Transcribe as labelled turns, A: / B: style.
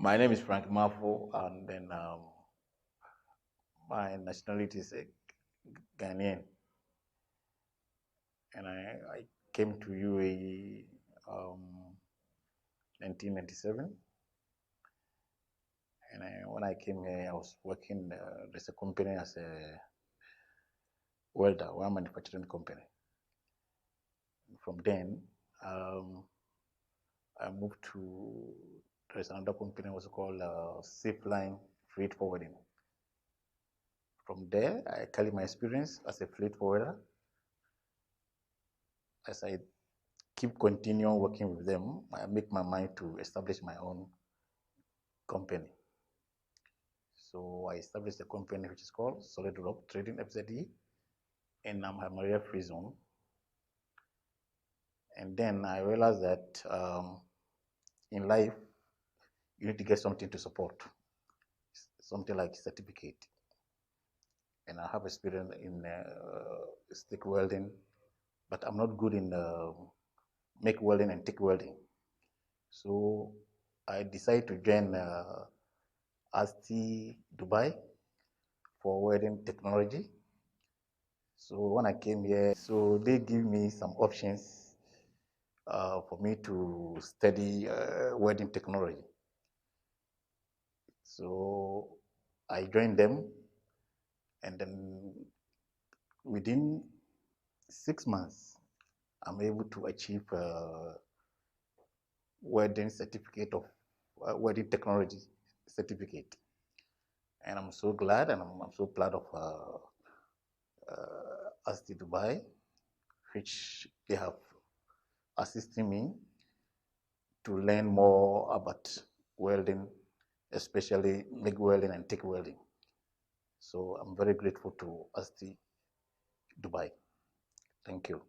A: My name is Frank Mafo, and then my nationality is Ghanaian, and I came to UAE 1997. And when I came here, I was working. There's a company as a welder, one manufacturing company. From then, um, I moved to there's another company was called Safe Line Freight Forwarding. From there, I carry my experience as a freight forwarder. As I keep continuing working with them, I make my mind to establish my own company. So I established a company which is called Solid Rock Trading FZE in Maria Free Zone. And then I realized that in life, you need to get something to support, something like certificate. And I have experience in stick welding, but I'm not good in MIG welding and TIG welding. So I decided to join ASTI Dubai for welding technology. So when I came here, so they give me some options for me to study welding technology. So I joined them, and then within 6 months, I'm able to achieve welding certificate of welding technology certificate. And I'm so glad and I'm so proud of ASTI Dubai, which they have assisted me to learn more about welding, especially MIG welding and TIG welding. So I'm very grateful to ASTI Dubai. Thank you.